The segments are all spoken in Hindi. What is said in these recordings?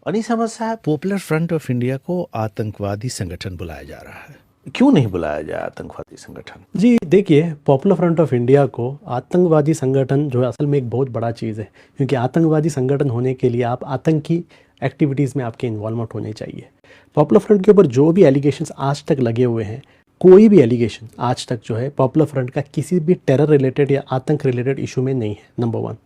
अनीस अहमद साहब, पॉपुलर फ्रंट ऑफ इंडिया को आतंकवादी संगठन बुलाया जा रहा है, क्यों नहीं बुलाया जाए आतंकवादी संगठन? जी देखिए, पॉपुलर फ्रंट ऑफ इंडिया को आतंकवादी संगठन जो है असल में एक बहुत बड़ा चीज़ है, क्योंकि आतंकवादी संगठन होने के लिए आप आतंकी एक्टिविटीज़ में आपके इन्वॉल्वमेंट होने चाहिए। पॉपुलर फ्रंट के ऊपर जो भी एलिगेशंस आज तक लगे हुए हैं, कोई भी एलिगेशन आज तक जो है पॉपुलर फ्रंट का किसी भी टेरर रिलेटेड या आतंक रिलेटेड इशू में नहीं है, नंबर वन।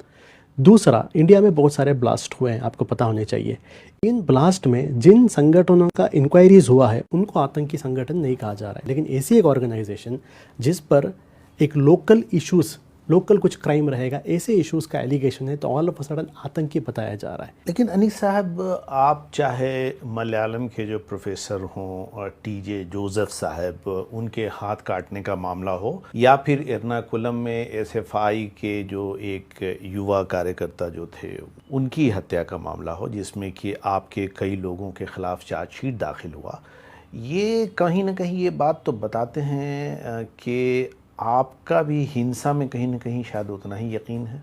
दूसरा, इंडिया में बहुत सारे ब्लास्ट हुए हैं, आपको पता होने चाहिए। इन ब्लास्ट में जिन संगठनों का इंक्वायरीज हुआ है उनको आतंकी संगठन नहीं कहा जा रहा है, लेकिन ऐसी एक ऑर्गेनाइजेशन जिस पर एक लोकल इश्यूज, लोकल कुछ क्राइम रहेगा, ऐसे इश्यूज का एलिगेशन है, तो ऑल ऑफ अ सडन आतंकी बताया जा रहा है। लेकिन अनीस साहब, आप चाहे मलयालम के जो प्रोफेसर हों और टीजे जोसेफ साहब, उनके हाथ काटने का मामला हो, या फिर एर्नाकुलम में एसएफआई के जो एक युवा कार्यकर्ता जो थे उनकी हत्या का मामला हो, जिसमें कि आपके कई लोगों के खिलाफ चार्जशीट दाखिल हुआ, ये कहीं ना कहीं ये बात तो बताते हैं कि आपका भी हिंसा में कहीं ना कहीं शायद उतना ही यकीन है।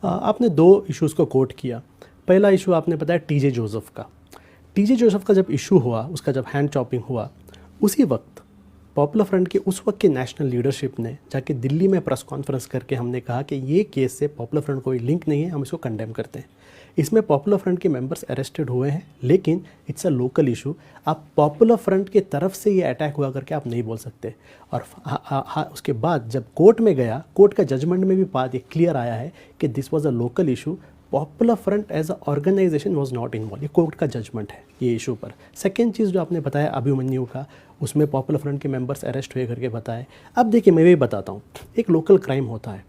आपने दो इश्यूज़ को कोट किया। पहला इशू आपने बताया टीजे जोसेफ का। टीजे जोसेफ का जब इशू हुआ, उसका जब हैंड चॉपिंग हुआ, उसी वक्त पॉपुलर फ्रंट के उस वक्त की नेशनल लीडरशिप ने जाके दिल्ली में प्रेस कॉन्फ्रेंस करके हमने कहा कि ये केस से पॉपुलर फ्रंट कोई लिंक नहीं है, हम इसको कंडेम करते हैं। इसमें पॉपुलर फ्रंट के मेंबर्स अरेस्टेड हुए हैं, लेकिन इट्स अ लोकल इशू। आप पॉपुलर फ्रंट की तरफ से ये अटैक हुआ करके आप नहीं बोल सकते। और उसके बाद जब कोर्ट में गया, कोर्ट का जजमेंट में भी बात ये क्लियर आया है कि this was a local issue, Popular Front as a organization was not involve. ये कोर्ट का जजमेंट है ये इशू पर। सेकेंड चीज़ जो आपने बताया अभिमन्यु का, उसमें पॉपुलर फ्रंट के मेंबर्स अरेस्ट हुए करके बताए। अब देखिए, मैं भी बताता हूँ, एक लोकल क्राइम होता है।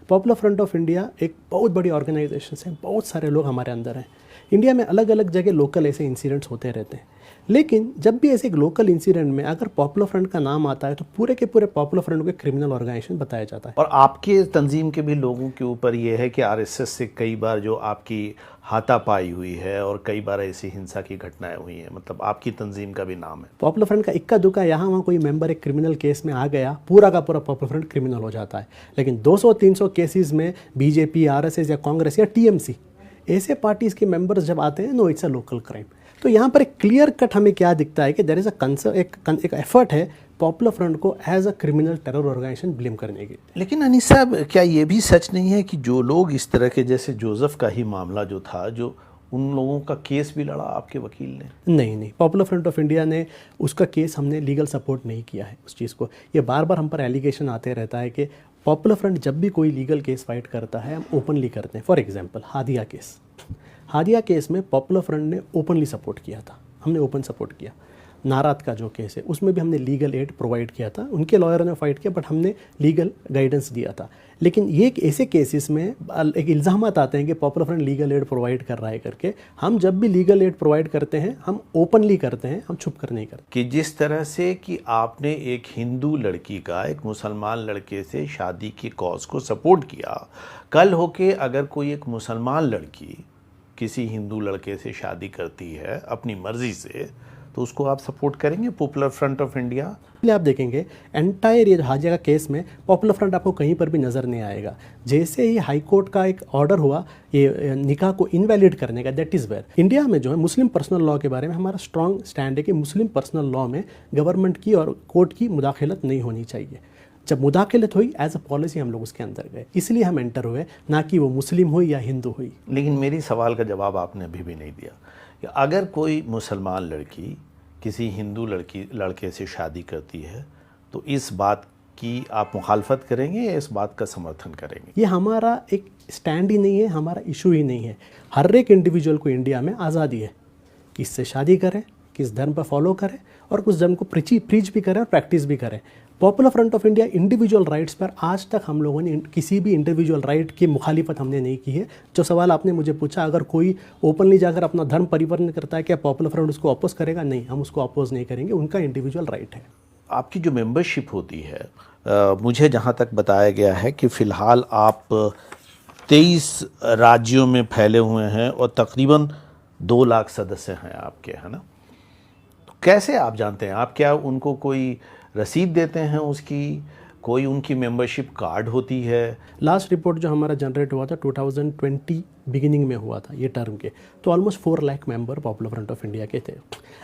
पॉपुलर फ्रंट ऑफ इंडिया एक बहुत बड़ी ऑर्गेनाइजेशन है, बहुत सारे लोग हमारे अंदर हैं। इंडिया में अलग अलग जगह लोकल ऐसे इंसिडेंट्स होते रहते हैं, लेकिन जब भी ऐसे एक लोकल इंसिडेंट में अगर पॉपुलर फ्रंट का नाम आता है तो पूरे के पूरे पॉपुलर फ्रंट को क्रिमिनल ऑर्गेनाइजेशन बताया जाता है। और आपके तंजीम के भी लोगों के ऊपर ये है कि आरएसएस से कई बार जो आपकी हाथापाई हुई है और कई बार ऐसी हिंसा की घटनाएं हुई हैं, मतलब आपकी तंजीम का भी नाम है। पॉपुलर फ्रंट का इक्का दुक्का यहाँ वहाँ कोई मेंबर एक क्रिमिनल केस में आ गया, पूरा का पूरा पॉपुलर फ्रंट क्रिमिनल हो जाता है। लेकिन 200-300 केसेस में बीजेपी, आरएसएस या कांग्रेस या टीएमसी, ऐसे पार्टीज़ के मेंबर्स जब आते हैं, no it's a local crime. तो यहाँ पर एक क्लियर कट हमें क्या दिखता है कि देयर इज़ अ कंसर्न, एक एफर्ट है पॉपुलर फ्रंट को as a criminal terror organization blame करने की। लेकिन अनीस साहब, क्या ये भी सच नहीं है कि जो लोग इस तरह के, जैसे जोसेफ का ही मामला जो था, जो उन लोगों का केस भी लड़ा आपके वकील ने? नहीं, पॉपुलर फ्रंट ऑफ इंडिया ने उसका केस, हमने लीगल सपोर्ट नहीं किया है उस चीज़ को। ये बार बार हम पर एलिगेशन आते रहता है कि पॉपुलर फ्रंट जब भी कोई लीगल केस फाइट करता है हम ओपनली करते हैं। फॉर एग्जांपल हादिया केस में पॉपुलर फ्रंट ने ओपनली सपोर्ट किया था, हमने ओपन सपोर्ट किया। नारात का जो केस है उसमें भी हमने लीगल एड प्रोवाइड किया था, उनके लॉयर ने फाइट किया, बट हमने लीगल गाइडेंस दिया था। लेकिन ये ऐसे केसेस में एक इल्ज़ाम आते हैं कि popular front legal aid provide कर रहा है करके। हम जब भी लीगल एड प्रोवाइड करते हैं हम ओपनली करते हैं, हम छुप कर नहीं करते। कि जिस तरह से कि आपने एक हिंदू लड़की का एक मुसलमान लड़के से शादी की कॉज को सपोर्ट किया, कल होके अगर कोई एक मुसलमान लड़की किसी हिंदू लड़के से शादी करती है अपनी मर्जी से, तो उसको आप सपोर्ट करेंगे पॉपुलर फ्रंट ऑफ इंडिया? आप देखेंगे एंटायर ये हाजिया का केस में पॉपुलर फ्रंट आपको कहीं पर भी नज़र नहीं आएगा। जैसे ही हाई कोर्ट का एक ऑर्डर हुआ ये निकाह को इनवैलिड करने का, दैट इज़ वेयर इंडिया में जो है मुस्लिम पर्सनल लॉ के बारे में हमारा स्ट्रॉन्ग स्टैंड है कि मुस्लिम पर्सनल लॉ में गवर्नमेंट की और कोर्ट की मुदाखलत नहीं होनी चाहिए। जब मुदाखलत हुई एज अ पॉलिसी हम लोग उसके अंदर गए, इसलिए हम एंटर हुए, ना कि वो मुस्लिम हुई या हिंदू हुई। लेकिन मेरी सवाल का जवाब आपने अभी भी नहीं दिया कि अगर कोई मुसलमान लड़की किसी हिंदू लड़के से शादी करती है, तो इस बात की आप मुखालफत करेंगे या इस बात का समर्थन करेंगे? ये हमारा एक स्टैंड ही नहीं है, हमारा इशू ही नहीं है। हर एक इंडिविजुअल को इंडिया में आज़ादी है, किससे शादी करें, किस धर्म पर फॉलो करें, और कुछ धर्म को प्रीच भी करें और प्रैक्टिस भी करें। Popular front of India individual rights पर आज तक हम लोगों ने किसी भी इंडिविजुअल राइट की मुखालिफत हमने नहीं की है। जो सवाल आपने मुझे पूछा, अगर कोई ओपनली जाकर अपना धर्म परिवर्तन करता है, क्या पॉपुलर फ्रंट उसको अपोज करेगा? नहीं, हम उसको अपोज नहीं करेंगे, उनका इंडिविजुअल राइट है। आपकी जो मेंबरशिप होती है, मुझे जहाँ तक बताया गया है कि फ़िलहाल आप 23 राज्यों में फैले हुए हैं और तकरीबन 2 लाख सदस्य हैं आपके, है ना? तो कैसे आप जानते हैं, आप क्या उनको कोई रसीद देते हैं उसकी, कोई उनकी मेंबरशिप कार्ड होती है? लास्ट रिपोर्ट जो हमारा जनरेट हुआ था 2020 बिगिनिंग में हुआ था ये टर्म के, तो almost 4 lakh member popular front of India के थे।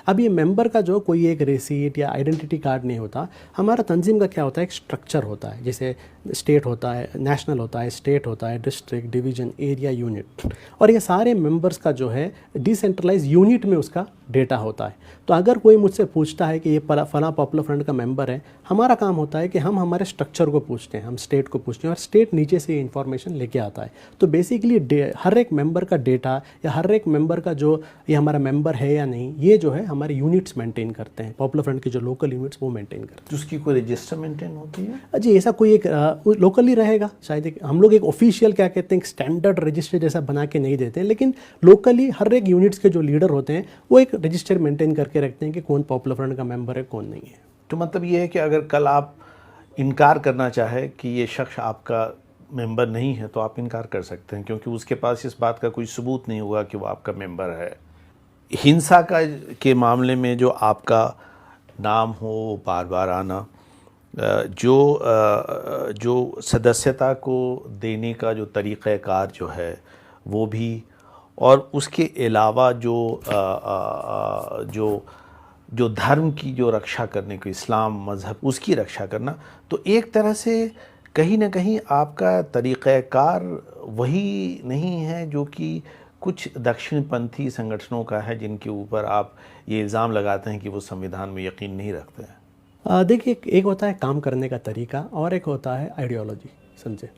अब ये मेंबर का जो कोई एक रिसीट या आइडेंटिटी कार्ड नहीं होता, हमारा तंजीम का क्या होता है, एक स्ट्रक्चर होता है, जैसे स्टेट होता है, नेशनल होता है, स्टेट होता है, डिस्ट्रिक्ट, डिवीजन, एरिया, यूनिट, और ये सारे मेंबर्स का जो है डिसेंट्रलाइज यूनिट में उसका डेटा होता है। तो अगर कोई मुझसे पूछता है कि ये फला पॉपुलर फ्रंट का मेंबर है, हमारा काम होता है कि हम हमारे स्ट्रक्चर को पूछते हैं, हम स्टेट को पूछते हैं और स्टेट नीचे से ये इन्फॉर्मेशन लेके आता है। तो बेसिकली हर एक मेंबर का डेटा या हर एक मेंबर का जो ये हमारा मेंबर है या नहीं, ये जो है हमारे यूनिट्स मेंटेन करते हैं, पॉपुलर फ्रंट के जो लोकल यूनिट्स वो मेंटेन करते हैं। तो उसकी कोई रजिस्टर मेंटेन होती है? जी, ऐसा कोई एक लोकली रहेगा शायद, हम लोग एक ऑफिशियल क्या कहते हैं स्टैंडर्ड रजिस्टर जैसा बना के नहीं देते हैं, लेकिन लोकली हर एक यूनिट्स के जो लीडर होते हैं वो एक रजिस्टर मेंटेन करके रखते हैं कि कौन पॉपुलर फ्रंट का मेंबर है, कौन नहीं है। तो मतलब ये है कि अगर कल आप इनकार करना चाहे कि ये शख्स आपका मेंबर नहीं है तो आप इनकार कर सकते हैं, क्योंकि उसके पास इस बात का कोई सबूत नहीं होगा कि वो आपका मेंबर है। हिंसा का के मामले में जो आपका नाम हो बार बार आना, जो सदस्यता को देने का जो तरीक़ाकार जो है वो भी, और उसके अलावा जो धर्म की जो रक्षा करने को, इस्लाम मज़हब उसकी रक्षा करना, तो एक तरह से कहीं ना कहीं आपका तरीक़ाकार वही नहीं है जो कि कुछ दक्षिणपंथी संगठनों का है, जिनके ऊपर आप ये इल्ज़ाम लगाते हैं कि वो संविधान में यकीन नहीं रखते हैं। देखिए, एक होता है काम करने का तरीका और एक होता है आइडियोलॉजी। समझे,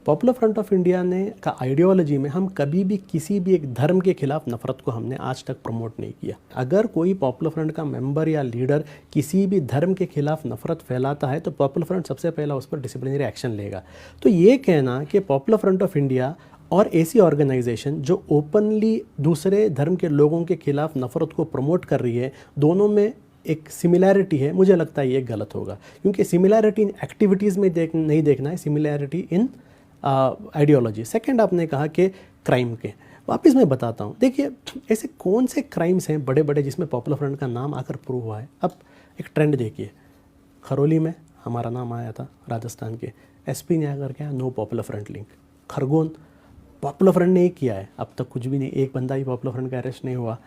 पॉपुलर फ्रंट ऑफ इंडिया ने का आइडियोलॉजी में हम कभी भी किसी भी एक धर्म के खिलाफ नफरत को हमने आज तक प्रमोट नहीं किया। अगर कोई पॉपुलर फ्रंट का मेंबर या लीडर किसी भी धर्म के खिलाफ नफरत फैलाता है तो पॉपुलर फ्रंट सबसे पहला उस पर डिसिप्लिनरी एक्शन लेगा। तो ये कहना कि पॉपुलर फ्रंट ऑफ इंडिया और ऐसी ऑर्गेनाइजेशन जो ओपनली दूसरे धर्म के लोगों के खिलाफ नफरत को प्रमोट कर रही है, दोनों में एक सिमिलैरिटी है, मुझे लगता है ये गलत होगा, क्योंकि सिमिलैरिटी इन एक्टिविटीज़ में नहीं देखना है, सिमिलैरिटी इन आइडियोलॉजी। सेकंड, आपने कहा कि क्राइम के, वापस मैं बताता हूँ। देखिए, ऐसे कौन से क्राइम्स हैं बड़े बड़े जिसमें पॉपुलर फ्रंट का नाम आकर प्रूव हुआ है। अब एक ट्रेंड देखिए, खरौली में हमारा नाम आया था, राजस्थान के एसपी ने आकर क्या, no popular front link. Khargone popular front ने ही किया है, अब तक कुछ भी नहीं, एक बंदा भी पॉपुलर फ्रंट का अरेस्ट नहीं हुआ।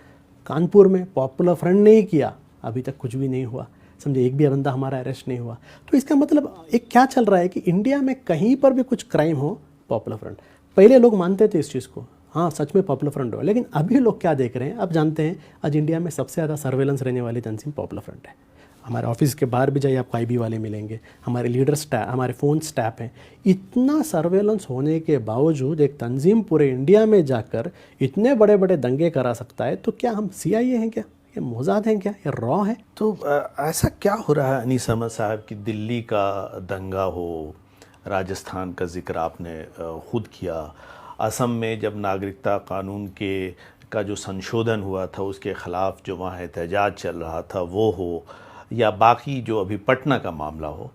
कानपुर में पॉपुलर फ्रंट ने ही किया, अभी तक कुछ भी नहीं हुआ। समझे, एक भी बंदा हमारा अरेस्ट नहीं हुआ। तो इसका मतलब एक क्या चल रहा है कि इंडिया में कहीं पर भी कुछ क्राइम हो, पॉपुलर फ्रंट। पहले लोग मानते थे इस चीज़ को, हाँ सच में पॉपुलर फ्रंट हो, लेकिन अभी लोग क्या देख रहे हैं, अब जानते हैं आज इंडिया में सबसे ज़्यादा सर्वेलेंस रहने वाली तंजीम पॉपुलर फ्रंट है। हमारे ऑफिस के बाहर भी जाइए, आपको आईबी वाले मिलेंगे, हमारे लीडर स्टैप, हमारे फ़ोन स्टैप हैं। इतना सर्वेलेंस होने के बावजूद एक तंजीम पूरे इंडिया में जाकर इतने बड़े बड़े दंगे करा सकता है, तो क्या हम CIA हैं क्या, ये मोज़ाद हैं क्या, ये रॉ है? तो ऐसा क्या हो रहा है अनीस अहमद साहब कि दिल्ली का दंगा हो, राजस्थान का जिक्र आपने खुद किया, असम में जब नागरिकता कानून का जो संशोधन हुआ था उसके ख़िलाफ़ जो वहाँ एहतजाज चल रहा था वो हो, या बाकी जो अभी पटना का मामला हो,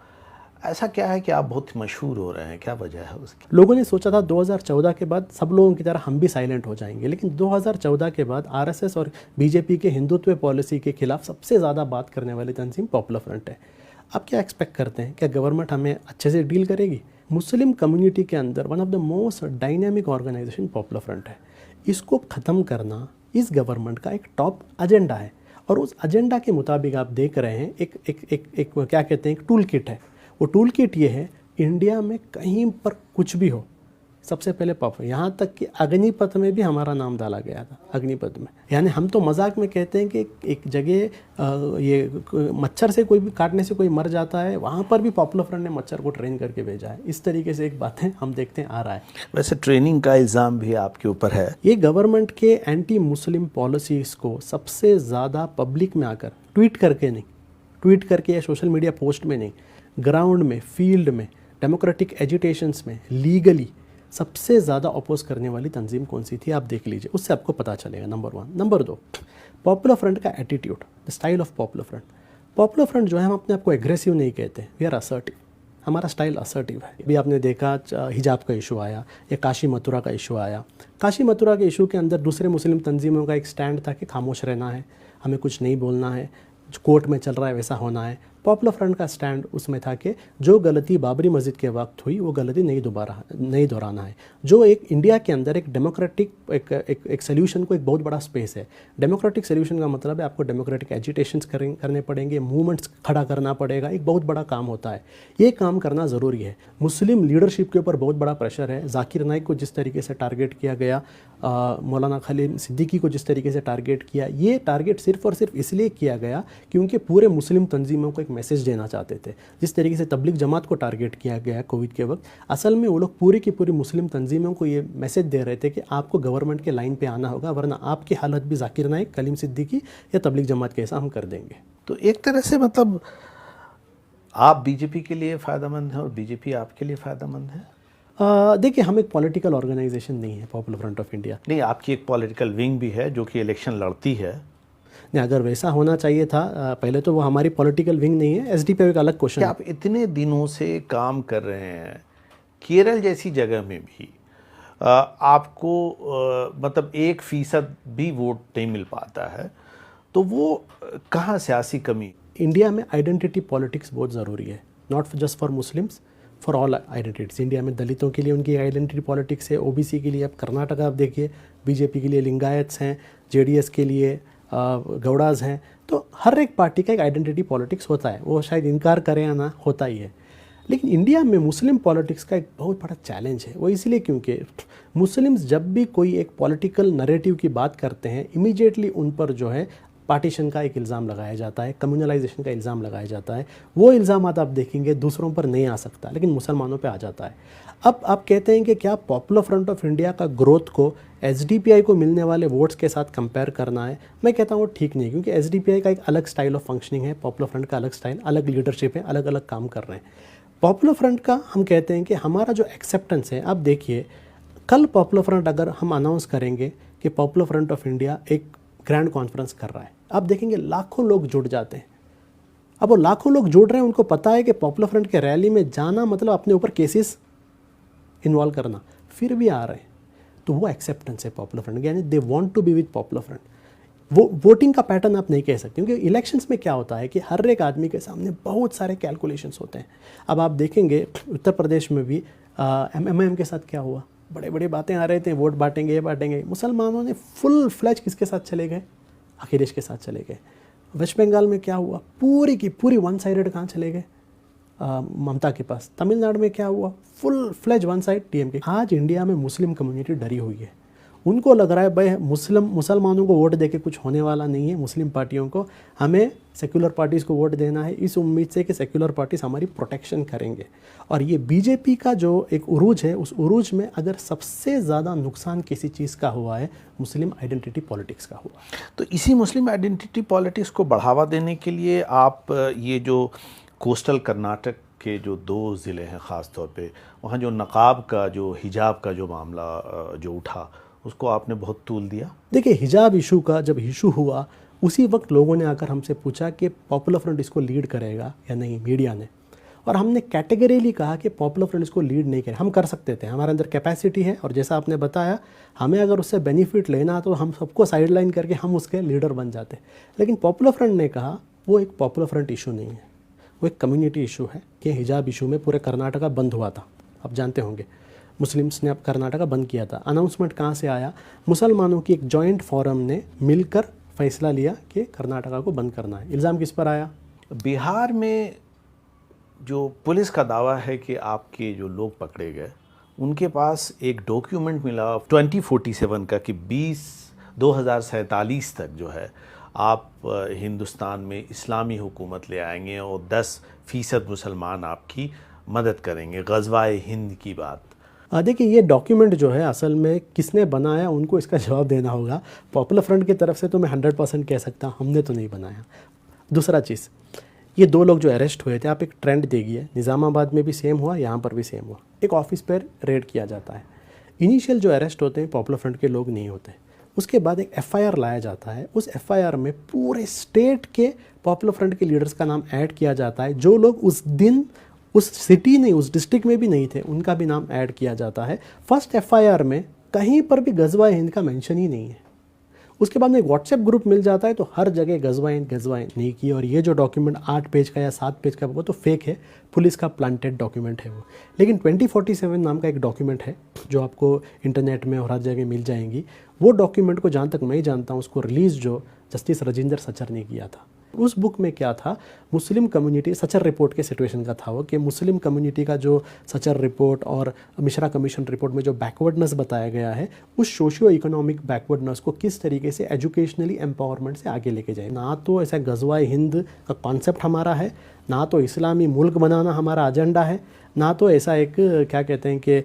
ऐसा क्या है कि आप बहुत मशहूर हो रहे हैं, क्या वजह है उसकी? लोगों ने सोचा था 2014 के बाद सब लोगों की तरह हम भी साइलेंट हो जाएंगे, लेकिन 2014 के बाद RSS और BJP के हिंदुत्व पॉलिसी के खिलाफ सबसे ज़्यादा बात करने वाली तंजीम पॉपुलर फ्रंट है। आप क्या एक्सपेक्ट करते हैं, क्या गवर्नमेंट हमें अच्छे से डील करेगी? मुस्लिम कम्युनिटी के अंदर one of the most dynamic organization Popular Front है। इसको ख़त्म करना इस गवर्नमेंट का एक टॉप एजेंडा है, और उस एजेंडा के मुताबिक आप देख रहे हैं एक क्या कहते हैं, एक टूल किट है। वो टूल किट ये है, इंडिया में कहीं पर कुछ भी हो, सबसे पहले यहाँ तक कि अग्निपथ में भी हमारा नाम डाला गया था, अग्निपथ में। यानी हम तो मजाक में कहते हैं कि एक जगह ये मच्छर से कोई भी काटने से कोई मर जाता है, वहाँ पर भी पॉपुलर फ्रंट ने मच्छर को ट्रेन करके भेजा है। इस तरीके से एक बातें हम देखते हैं आ रहा है। वैसे ट्रेनिंग का इल्ज़ाम भी आपके ऊपर है। ये गवर्नमेंट के एंटी मुस्लिम पॉलिसीज़ को सबसे ज़्यादा पब्लिक में आकर ट्वीट करके या सोशल मीडिया पोस्ट में नहीं, ग्राउंड में, फील्ड में, डेमोक्रेटिक एजिटेशंस में, लीगली सबसे ज़्यादा अपोज करने वाली तंजीम कौन सी थी, आप देख लीजिए, उससे आपको पता चलेगा। नंबर 1। नंबर 2, पॉपुलर फ्रंट का attitude, the style of popular front. Popular front जो है, हम अपने आप को एग्रेसिव नहीं कहते, वी आर असर्टिव। हमारा स्टाइल असर्टिव है। अभी आपने देखा हिजाब का इशू आया या काशी मथुरा का इशू आया। काशी मथुरा के इशू के अंदर दूसरे मुस्लिम तंजीमों का एक स्टैंड था कि खामोश रहना है, हमें कुछ नहीं बोलना है, जो कोर्ट में चल रहा है वैसा होना है। पॉपुलर फ्रंट का स्टैंड उसमें था कि जो गलती बाबरी मस्जिद के वक्त हुई वो गलती नहीं दोहराना है। जो एक इंडिया के अंदर एक डेमोक्रेटिक एक सोल्यूशन को एक बहुत बड़ा स्पेस है। डेमोक्रेटिक सोल्यूशन का मतलब है आपको डेमोक्रेटिक एजिटेशंस करने पड़ेंगे, मूवमेंट्स खड़ा करना पड़ेगा, एक बहुत बड़ा काम होता है। ये काम करना ज़रूरी है। मुस्लिम लीडरशिप के ऊपर बहुत बड़ा प्रेशर है। जाकिर नाइक को जिस तरीके से टारगेट किया गया, मौलाना खालिद सिद्दीकी को जिस तरीके से टारगेट किया, ये टारगेट सिर्फ और सिर्फ इसलिए किया गया क्योंकि पूरे मुस्लिम तंजीमों को एक मैसेज देना चाहते थे। जिस तरीके से तबलीग जमात को टारगेट किया गया कोविड के वक्त, असल में वो लोग पूरी की पूरी मुस्लिम तंजीमों को ये मैसेज दे रहे थे कि आपको गवर्नमेंट के लाइन पे आना होगा, वरना आपकी हालत भी जाकिर नाइक, कलीम सिद्दीकी या तबलीग जमात के ऐसा हम कर देंगे। तो एक तरह से मतलब आप बीजेपी के लिए फ़ायदेमंद हैं और बीजेपी आपके लिए फ़ायदेमंद है? देखिए, हम एक पॉलिटिकल ऑर्गेनाइजेशन नहीं है पॉपुलर फ्रंट ऑफ इंडिया। नहीं, आपकी एक पॉलिटिकल विंग भी है जो कि इलेक्शन लड़ती है। नहीं, अगर वैसा होना चाहिए था, पहले तो वो हमारी पॉलिटिकल विंग नहीं है, एसडीपी एक अलग क्वेश्चन है। आप इतने दिनों से काम कर रहे हैं, केरल जैसी जगह में भी आपको मतलब 1% भी वोट नहीं मिल पाता है, तो वो कहाँ सियासी कमी? इंडिया में आइडेंटिटी पॉलिटिक्स बहुत ज़रूरी है, not just for Muslims, for all identities. India में दलितों के लिए उनकी आइडेंटिटी पॉलिटिक्स है, ओबीसी के लिए, अब कर्नाटका आप देखिए, बीजेपी के लिए लिंगायत्स हैं, जेडीएस के लिए गौड़ाज हैं। तो हर एक पार्टी का एक आइडेंटिटी पॉलिटिक्स होता है, वो शायद इनकार करें या ना, होता ही है। लेकिन इंडिया में मुस्लिम पॉलिटिक्स का एक बहुत बड़ा चैलेंज है। वो इसलिए क्योंकि मुस्लिम्स जब भी कोई एक पॉलिटिकल नैरेटिव की बात करते हैं, इमीडिएटली उन पर जो है पार्टीशन का एक इल्ज़ाम लगाया जाता है, कम्युनलाइजेशन का इल्ज़ाम लगाया जाता है। वो इल्ज़ाम आप देखेंगे दूसरों पर नहीं आ सकता, लेकिन मुसलमानों पे आ जाता है। अब आप कहते हैं कि क्या पॉपुलर फ्रंट ऑफ इंडिया का ग्रोथ को एसडीपीआई को मिलने वाले वोट्स के साथ कंपेयर करना है? मैं कहता हूँ ठीक नहीं, क्योंकि एसडीपीआई का एक अलग स्टाइल ऑफ फंक्शनिंग है, पॉपुलर फ्रंट का अलग स्टाइल, अलग लीडरशिप है, अलग अलग काम कर रहे हैं। पॉपुलर फ्रंट का हम कहते हैं कि हमारा जो एक्सेप्टेंस है, आप देखिए कल पॉपुलर फ्रंट अगर हम अनाउंस करेंगे कि पॉपुलर फ्रंट ऑफ इंडिया एक ग्रैंड कॉन्फ्रेंस कर रहा है, आप देखेंगे लाखों लोग जुड़ जाते हैं। अब वो लाखों लोग जुड़ रहे हैं, उनको पता है कि पॉपुलर फ्रंट के रैली में जाना मतलब अपने ऊपर केसेस इन्वॉल्व करना, फिर भी आ रहे हैं। तो वो एक्सेप्टेंस है पॉपुलर फ्रंट, यानी they want to be with Popular Front. वो वोटिंग का पैटर्न आप नहीं कह सकते, क्योंकि इलेक्शंस में क्या होता है कि हर एक आदमी के सामने बहुत सारे कैलकुलेशंस होते हैं। अब आप देखेंगे उत्तर प्रदेश में भी एमएमएम के साथ क्या हुआ, बड़े बड़े बातें आ रहे थे, वोट बांटेंगे, ये बांटेंगे। मुसलमानों ने फुल फ्लैज किसके साथ चले गए? अखिलेश के साथ चले गए। वेस्ट बंगाल में क्या हुआ, पूरी की पूरी वन साइडेड कहाँ चले गए? ममता के पास। तमिलनाडु में क्या हुआ, फुल फ्लैज वन साइड टीएमके। आज इंडिया में मुस्लिम कम्युनिटी डरी हुई है, उनको लग रहा है भाई मुसलमानों को वोट देके कुछ होने वाला नहीं है, मुस्लिम पार्टियों को हमें सेक्युलर पार्टीज़ को वोट देना है, इस उम्मीद से कि सेक्युलर पार्टीज़ हमारी प्रोटेक्शन करेंगे। और ये बीजेपी का जो एक उरूज है, उस उरूज में अगर सबसे ज़्यादा नुकसान किसी चीज़ का हुआ है, मुस्लिम आइडेंटिटी पॉलिटिक्स का हुआ। तो इसी मुस्लिम आइडेंटिटी पॉलिटिक्स को बढ़ावा देने के लिए आप ये जो कोस्टल कर्नाटक के जो 2 ज़िले हैं ख़ास तौर पे, वहाँ जो नकाब का, जो हिजाब का जो मामला जो उठा, उसको आपने बहुत तूल दिया। देखिए, हिजाब इशू का जब इशू हुआ, उसी वक्त लोगों ने आकर हमसे पूछा कि पॉपुलर फ्रंट इसको लीड करेगा या नहीं, मीडिया ने। और हमने कैटेगरीली कहा कि पॉपुलर फ्रंट इसको लीड नहीं करे। हम कर सकते थे, हमारे अंदर कैपेसिटी है, और जैसा आपने बताया, हमें अगर उससे बेनिफिट लेना तो हम सबको साइडलाइन करके हम उसके लीडर बन जाते। लेकिन पॉपुलर फ्रंट ने कहा वो एक पॉपुलर फ्रंट इशू नहीं है, वो एक कम्युनिटी इशू है। कि हिजाब इशू में पूरे कर्नाटका बंद हुआ था, आप जानते होंगे, मुस्लिम्स ने अब कर्नाटका बंद किया था। अनाउंसमेंट कहाँ से आया? मुसलमानों की एक जॉइंट फोरम ने मिलकर फैसला लिया कि कर्नाटका को बंद करना है। इल्ज़ाम किस पर आया? बिहार में जो पुलिस का दावा है कि आपके जो लोग पकड़े गए, उनके पास एक डॉक्यूमेंट मिला 2047 का कि 2047 तक जो है आप हिंदुस्तान में इस्लामी हुकूमत ले आएंगे और 10% मुसलमान आपकी मदद करेंगे, ग़ज़वा-ए हिंद की बात। देखिए, ये डॉक्यूमेंट जो है असल में किसने बनाया, उनको इसका जवाब देना होगा। पॉपुलर फ्रंट की तरफ से तो मैं 100% कह सकता हूँ, हमने तो नहीं बनाया। दूसरा चीज़, ये 2 लोग जो अरेस्ट हुए थे, आप एक ट्रेंड देखिए, निज़ामाबाद में भी सेम हुआ, यहाँ पर भी सेम हुआ। एक ऑफिस पर रेड किया जाता है, इनिशियल जो अरेस्ट होते हैं पॉपुलर फ्रंट के लोग नहीं होते, उसके बाद एक एफआईआर लाया जाता है। उस एफआईआर में पूरे स्टेट के पॉपुलर फ्रंट के लीडर्स का नाम ऐड किया जाता है। जो लोग उस दिन उस सिटी नहीं, उस डिस्ट्रिक्ट में भी नहीं थे, उनका भी नाम ऐड किया जाता है। फर्स्ट एफआईआर में कहीं पर भी ग़ज़वा-ए हिंद का मेंशन ही नहीं है। उसके बाद में एक व्हाट्सएप ग्रुप मिल जाता है, तो हर जगह गजवाएं नहीं की। और ये जो डॉक्यूमेंट 8 पेज का या 7 पेज का वो तो फेक है, पुलिस का प्लांटेड डॉक्यूमेंट है वो। लेकिन 2047 नाम का एक डॉक्यूमेंट है जो आपको इंटरनेट में और हर जगह मिल जाएंगी। वो डॉक्यूमेंट को जहाँ तक मैं जानता हूँ उसको रिलीज़ जो जस्टिस राजेंद्र सचर ने किया था। उस बुक में क्या था, मुस्लिम कम्युनिटी, सचर रिपोर्ट के सिचुएशन का था वो, कि मुस्लिम कम्युनिटी का जो सचर रिपोर्ट और मिश्रा कमीशन रिपोर्ट में जो बैकवर्डनेस बताया गया है, उस सोशियो इकोनॉमिक बैकवर्डनेस को किस तरीके से एजुकेशनली एम्पावरमेंट से आगे लेके जाए। ना तो ऐसा गज़वाए हिंद का कॉन्सेप्ट हमारा है, ना तो इस्लामी मुल्क बनाना हमारा एजेंडा है, ना तो ऐसा एक क्या कहते हैं कि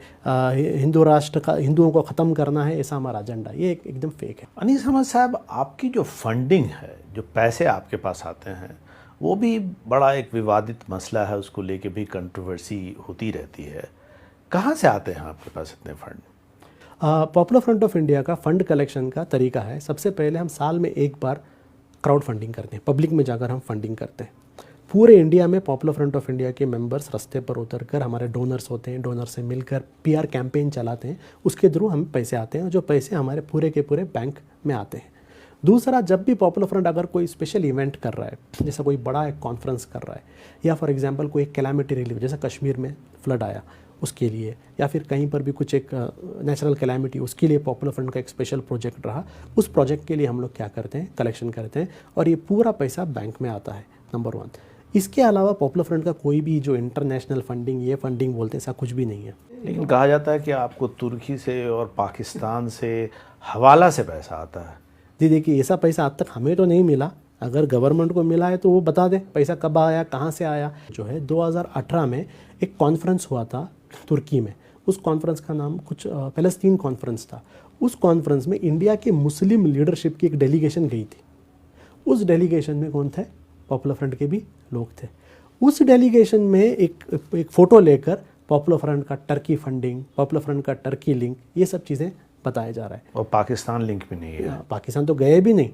हिंदू राष्ट्र का, हिंदुओं को ख़त्म करना है, ऐसा हमारा एजेंडा। ये एकदम फेक है। अनीस अहमद साहब, आपकी जो फंडिंग है, जो पैसे आपके पास आते हैं, वो भी बड़ा एक विवादित मसला है, उसको लेके भी कंट्रोवर्सी होती रहती है। कहाँ से आते हैं आपके पास इतने fund? Popular front of India का फंड कलेक्शन का तरीका है, सबसे पहले हम साल में एक बार क्राउड फंडिंग करते हैं, पब्लिक में जाकर हम फंडिंग करते हैं। पूरे इंडिया में पॉपुलर फ्रंट ऑफ इंडिया के मेंबर्स रास्ते पर उतरकर, हमारे डोनर्स होते हैं, डोनर से मिलकर पीआर कैंपेन चलाते हैं, उसके थ्रू हम पैसे आते हैं, जो पैसे हमारे पूरे के पूरे बैंक में आते हैं। दूसरा, जब भी पॉपुलर फ्रंट अगर कोई स्पेशल इवेंट कर रहा है, जैसा कोई बड़ा एक कॉन्फ्रेंस कर रहा है, या फॉर एग्जांपल कोई कैलामिटी रिलीफ, जैसा कश्मीर में फ्लड आया उसके लिए, या फिर कहीं पर भी कुछ एक नेचुरल कैलामिटी, उसके लिए पॉपुलर फ्रंट का एक स्पेशल प्रोजेक्ट रहा, उस प्रोजेक्ट के लिए हम लोग क्या करते हैं, कलेक्शन करते हैं, और ये पूरा पैसा बैंक में आता है, नंबर 1। इसके अलावा पॉपुलर फ्रंट का कोई भी जो इंटरनेशनल फंडिंग, ये फंडिंग बोलते हैं, ऐसा कुछ भी नहीं है। लेकिन कहा जाता है कि आपको तुर्की से और पाकिस्तान से हवाला से पैसा आता है। जी देखिए, ऐसा पैसा आज तक हमें तो नहीं मिला, अगर गवर्नमेंट को मिला है तो वो बता दें पैसा कब आया, कहाँ से आया। जो है 2018 में एक कॉन्फ्रेंस हुआ था तुर्की में, उस कॉन्फ्रेंस का नाम कुछ फ़लस्तीन कॉन्फ्रेंस था। उस कॉन्फ्रेंस में इंडिया के मुस्लिम लीडरशिप की एक डेलीगेशन गई थी। उस डेलीगेशन में कौन थे, पॉपुलर फ्रंट के भी लोग थे। उस डेलीगेशन में एक फ़ोटो लेकर पॉपुलर फ्रंट का टर्की फंडिंग, पॉपुलर फ्रंट का टर्की लिंक, ये सब चीज़ें बताया जा रहा है। और पाकिस्तान लिंक भी नहीं है। पाकिस्तान तो गए भी नहीं।